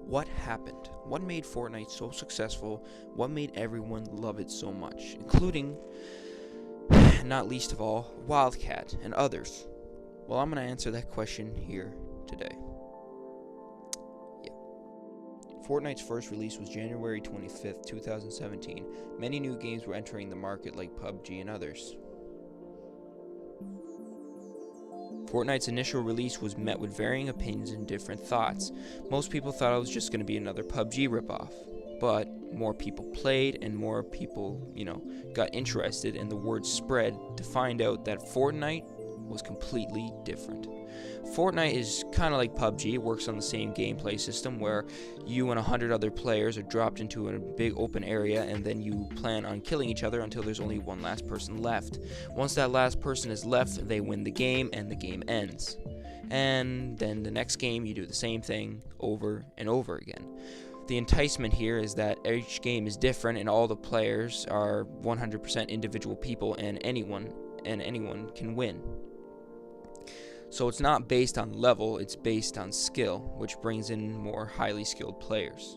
What happened? What made Fortnite so successful? What made everyone love it so much, including, not least of all, Wildcat and others? Well, I'm going to answer that question here today. Fortnite's first release was January 25th, 2017. Many new games were entering the market like PUBG and others. Fortnite's initial release was met with varying opinions and different thoughts. Most people thought it was just going to be another PUBG ripoff. But more people played and more people, got interested, and the word spread to find out that Fortnite was completely different. Fortnite is kind of like PUBG. It works on the same gameplay system where you and 100 other players are dropped into a big open area, and then you plan on killing each other until there's only one last person left. Once that last person is left, they win the game and the game ends. And then the next game you do the same thing over and over again. The enticement here is that each game is different and all the players are 100% individual people, and anyone can win. So it's not based on level, it's based on skill, which brings in more highly skilled players.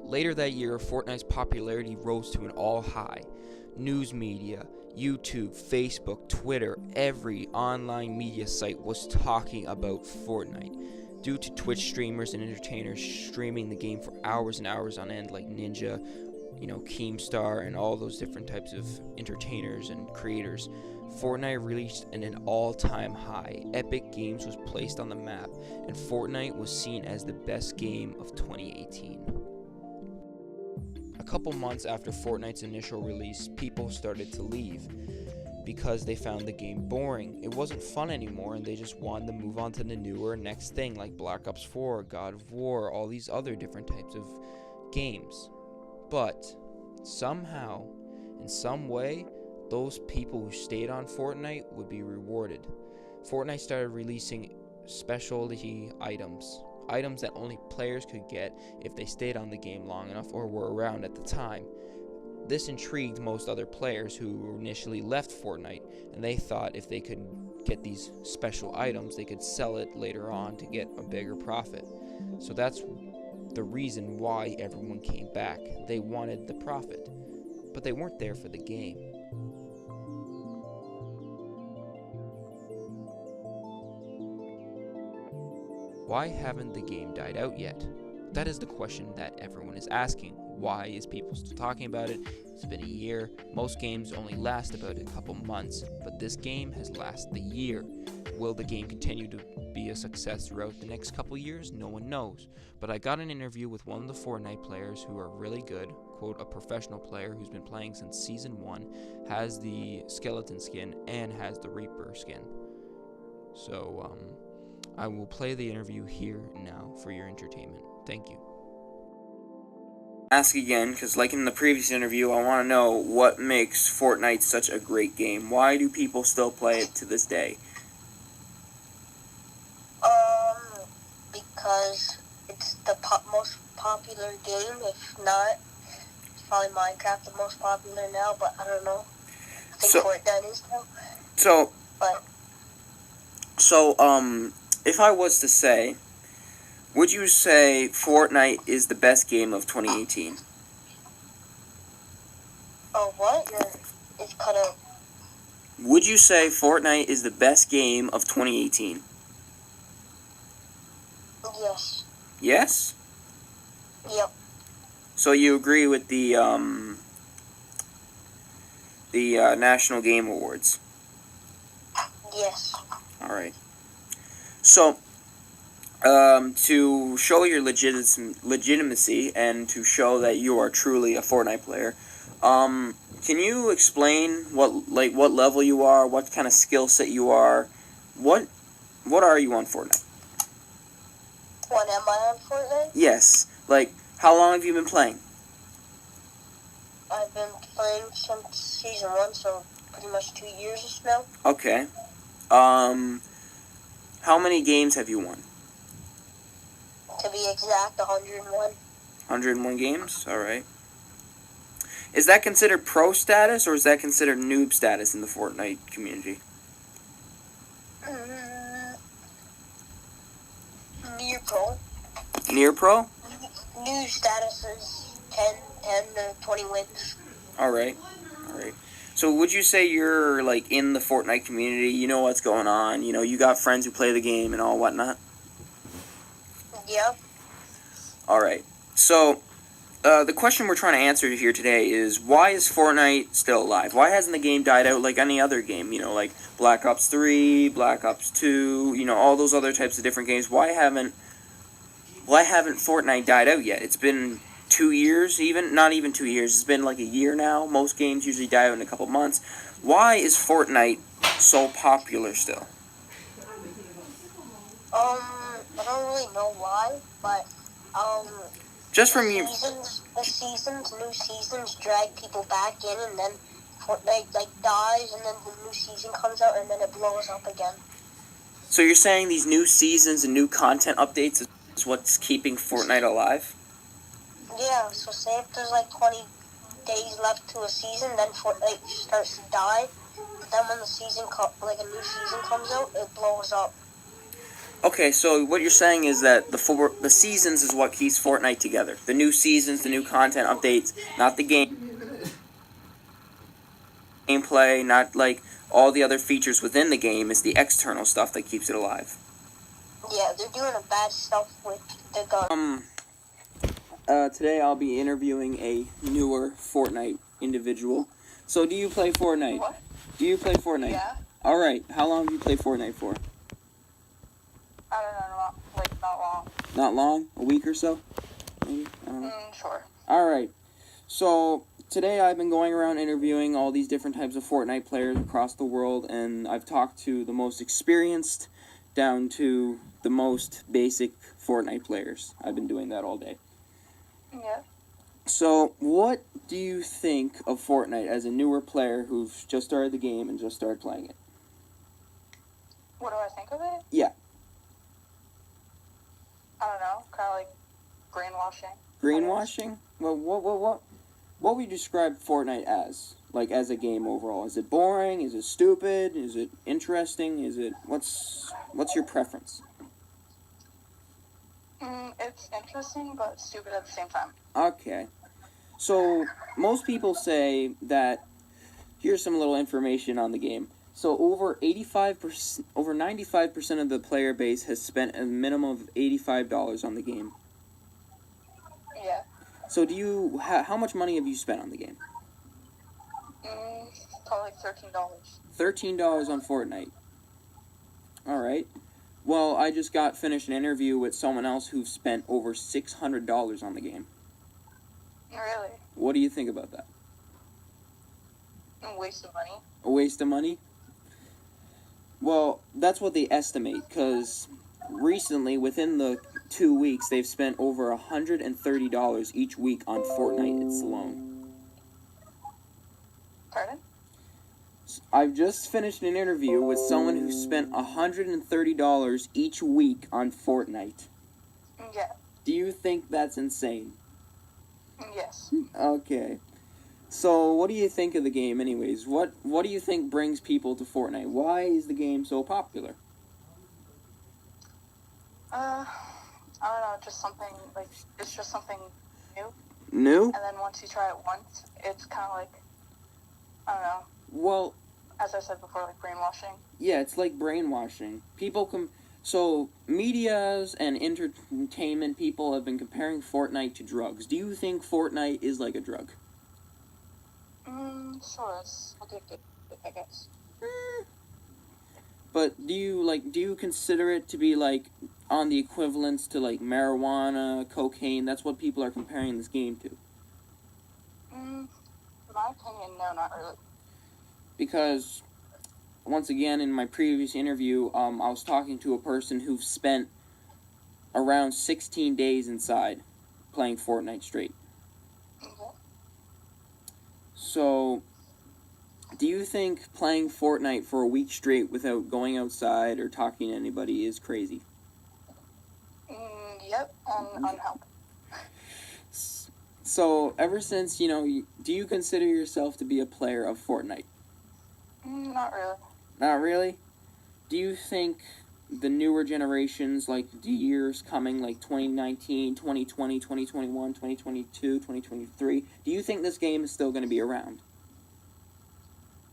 Later that year, Fortnite's popularity rose to an all-high. News media, YouTube, Facebook, Twitter, every online media site was talking about Fortnite. Due to Twitch streamers and entertainers streaming the game for hours and hours on end, like Ninja, Keemstar, and all those different types of entertainers and creators, Fortnite reached an all-time high. Epic Games was placed on the map, and Fortnite was seen as the best game of 2018. A couple months after Fortnite's initial release, people started to leave because they found the game boring. It wasn't fun anymore, and they just wanted to move on to the newer next thing, like Black Ops 4, God of War, all these other different types of games. But somehow, in some way, those people who stayed on Fortnite would be rewarded. Fortnite started releasing specialty items that only players could get if they stayed on the game long enough or were around at the time. This intrigued most other players who initially left Fortnite, and they thought if they could get these special items, they could sell it later on to get a bigger profit. So that's the reason why everyone came back. They wanted the profit, but they weren't there for the game. Why haven't the game died out yet? That is the question that everyone is asking. Why is people still talking about it? It's been a year. Most games only last about a couple months, but this game has lasted a year. Will the game continue to be a success throughout the next couple years? No one knows. But I got an interview with one of the Fortnite players who are really good, quote, a professional player who's been playing since Season 1, has the skeleton skin, and has the Reaper skin. So, I will play the interview here now for your entertainment. Thank you. Ask again, because like in the previous interview, I want to know what makes Fortnite such a great game. Why do people still play it to this day? Because it's the most popular game. If not, it's probably Minecraft the most popular now, but I don't know. I think Fortnite is now. So, if I was to say, would you say Fortnite is the best game of 2018? Oh, what? It's cut out. Would you say Fortnite is the best game of 2018? Yes. Yes? Yep. So you agree with the National Game Awards? Yes. All right. So, to show your legitimacy and to show that you are truly a Fortnite player, can you explain what level you are, what kind of skill set you are, what are you on Fortnite? What am I on Fortnite? Yes. How long have you been playing? I've been playing since Season 1, so pretty much 2 years now. Okay. How many games have you won? To be exact, 101. 101 games? Alright. Is that considered pro status, or is that considered noob status in the Fortnite community? Near pro. Near pro? New status is 10 to 20 wins. All right. So would you say you're, like, in the Fortnite community? You know what's going on. You know, you got friends who play the game and all whatnot? Yeah. All right. So the question we're trying to answer here today is, why is Fortnite still alive? Why hasn't the game died out like any other game? You know, like Black Ops 3, Black Ops 2, you know, all those other types of different games. Why haven't Fortnite died out yet? It's been 2 years, not even 2 years. It's been like a year now. Most games usually die out in a couple months. Why is Fortnite so popular still? I don't really know why, but Just from you. New seasons drag people back in, and then Fortnite dies, and then the new season comes out, and then it blows up again. So you're saying these new seasons and new content updates is what's keeping Fortnite alive? Yeah. So say if there's 20 days left to a season, then Fortnite starts to die. But then when the season a new season comes out, it blows up. Okay, so what you're saying is that the seasons is what keeps Fortnite together. The new seasons, the new content updates, not the gameplay, not like all the other features within the game. It's the external stuff that keeps it alive. Yeah, they're doing a bad stuff with the gun. Today I'll be interviewing a newer Fortnite individual. So do you play Fortnite? What? Do you play Fortnite? Yeah. Alright, how long have you played Fortnite for? I don't know, not long. Not long? A week or so? Maybe? I don't know. Sure. Alright, so today I've been going around interviewing all these different types of Fortnite players across the world, and I've talked to the most experienced down to the most basic Fortnite players. I've been doing that all day. Yeah. So, what do you think of Fortnite as a newer player who's just started the game and just started playing it? What do I think of it? Yeah. I don't know, kind of like brainwashing. Brainwashing? Well, what would you describe Fortnite as? Like, as a game overall? Is it boring? Is it stupid? Is it interesting? What's your preference? It's interesting, but stupid at the same time. Okay. So, most people say that, here's some little information on the game. So, over 95% of the player base has spent a minimum of $85 on the game. Yeah. So, how much money have you spent on the game? Probably $13. $13 on Fortnite. Alright. Well, I just got finished an interview with someone else who spent over $600 on the game. Really? What do you think about that? A waste of money. A waste of money? Well, that's what they estimate, because recently, within the 2 weeks, they've spent over $130 each week on Fortnite alone. Pardon? I've just finished an interview with someone who spent $130 each week on Fortnite. Yeah. Do you think that's insane? Yes. Okay. So, what do you think of the game anyways? What do you think brings people to Fortnite? Why is the game so popular? I don't know, just something, it's just something new. New? And then once you try it once, it's kind of I don't know. Well, as I said before, brainwashing. Yeah, it's like brainwashing. So, medias and entertainment people have been comparing Fortnite to drugs. Do you think Fortnite is like a drug? Sure, it's addictive, I guess. But do you consider it to be on the equivalence to marijuana, cocaine? That's what people are comparing this game to. In my opinion, no, not really. Because, once again, in my previous interview, I was talking to a person who spent around 16 days inside playing Fortnite straight. Okay. So, do you think playing Fortnite for a week straight without going outside or talking to anybody is crazy? Yep, and unhealthy. So, ever since, do you consider yourself to be a player of Fortnite? Not really. Not really? Do you think the newer generations, like the years coming, like 2019, 2020, 2021, 2022, 2023, do you think this game is still going to be around?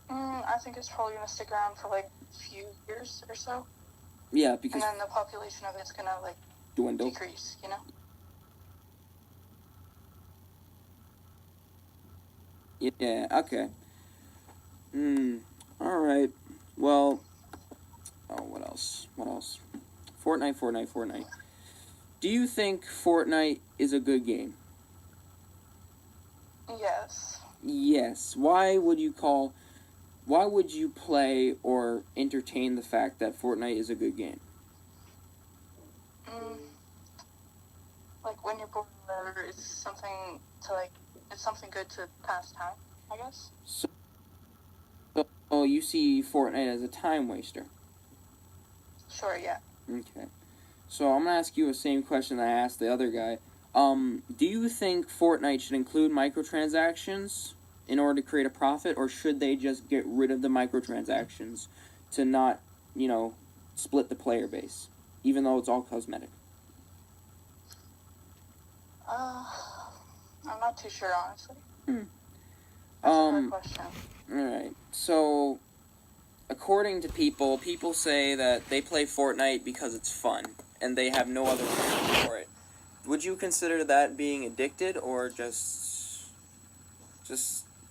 I think it's probably going to stick around for like a few years or so. Yeah, because... And then the population of it's going to like dwindle. Decrease, you know? Yeah, okay. Alright. Well... Oh, what else? Fortnite. Do you think Fortnite is a good game? Yes. Yes. Why would you play or entertain the fact that Fortnite is a good game? Like when you're bored, it's something good to pass time, I guess. So you see Fortnite as a time waster? Sure, yeah. Okay. So I'm going to ask you the same question that I asked the other guy. Do you think Fortnite should include microtransactions in order to create a profit, or should they just get rid of the microtransactions to not, split the player base, even though it's all cosmetic? I'm not too sure, honestly. That's a hard question. Alright, so according to people say that they play Fortnite because it's fun, and they have no other reason for it. Would you consider that being addicted, or just,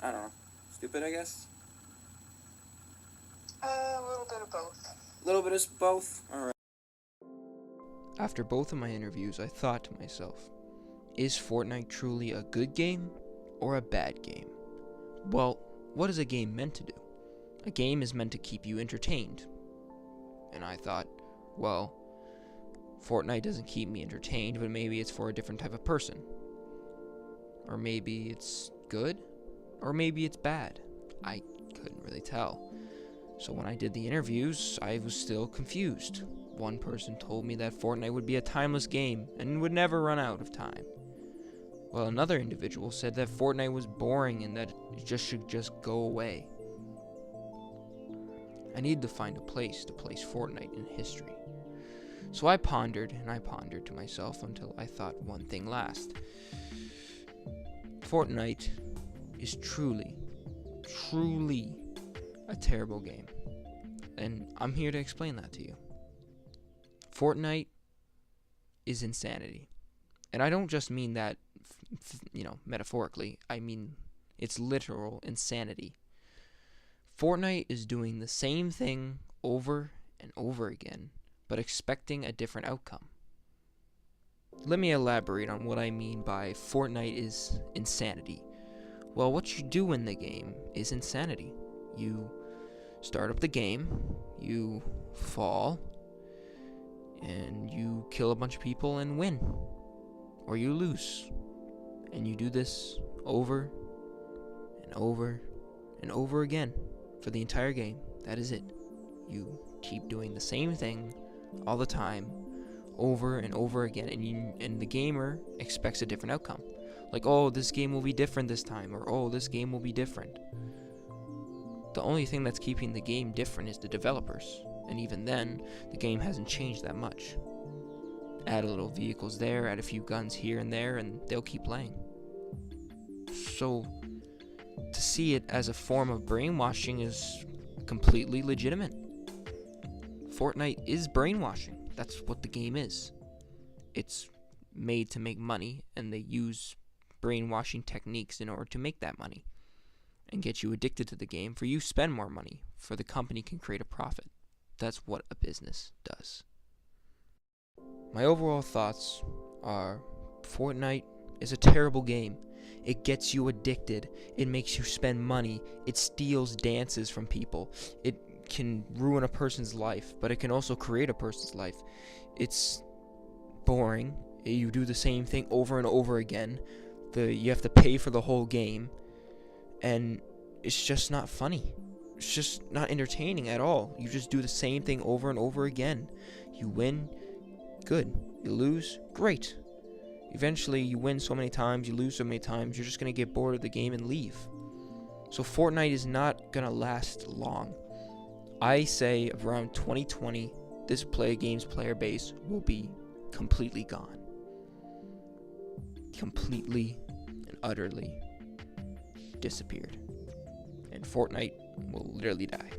I don't know, stupid, I guess? A little bit of both. A little bit of both? Alright. After both of my interviews, I thought to myself, is Fortnite truly a good game or a bad game? Well, what is a game meant to do? A game is meant to keep you entertained. And I thought, well, Fortnite doesn't keep me entertained, but maybe it's for a different type of person. Or maybe it's good, or maybe it's bad. I couldn't really tell. So when I did the interviews, I was still confused. One person told me that Fortnite would be a timeless game and would never run out of time. While another individual said that Fortnite was boring and that it should just go away. I needed to find a place to place Fortnite in history. So I pondered to myself until I thought one thing last. Fortnite is truly a terrible game. And I'm here to explain that to you. Fortnite is insanity. And I don't just mean that, metaphorically. I mean, it's literal insanity. Fortnite is doing the same thing over and over again, but expecting a different outcome. Let me elaborate on what I mean by Fortnite is insanity. Well, what you do in the game is insanity. You start up the game, you fall, and you kill a bunch of people and win. Or you lose. And you do this over and over and over again for the entire game. That is it. You keep doing the same thing all the time, over and over again, and the gamer expects a different outcome. Like, oh, this game will be different this time, or oh, this game will be different. The only thing that's keeping the game different is the developers, and even then, the game hasn't changed that much. Add a little vehicles there, add a few guns here and there, and they'll keep playing. So, to see it as a form of brainwashing is completely legitimate. Fortnite is brainwashing. That's what the game is. It's made to make money, and they use brainwashing techniques in order to make that money and get you addicted to the game, for you spend more money, for the company can create a profit. That's what a business does. My overall thoughts are Fortnite is a terrible game. It gets you addicted. It makes you spend money. It steals dances from people. It can ruin a person's life, but it can also create a person's life. It's boring. You do the same thing over and over again. You have to pay for the whole game, and it's just not funny. It's just not entertaining at all. You just do the same thing over and over again. You win, good. You lose, great. Eventually, you win so many times, you lose so many times, you're just going to get bored of the game and leave. So Fortnite is not going to last long. I say around 2020 this game's player base will be completely gone. Completely and utterly disappeared. And Fortnite will literally die.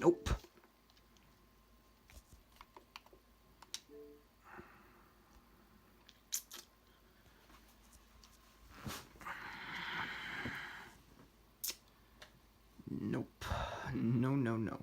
Nope. Nope. No, no, no.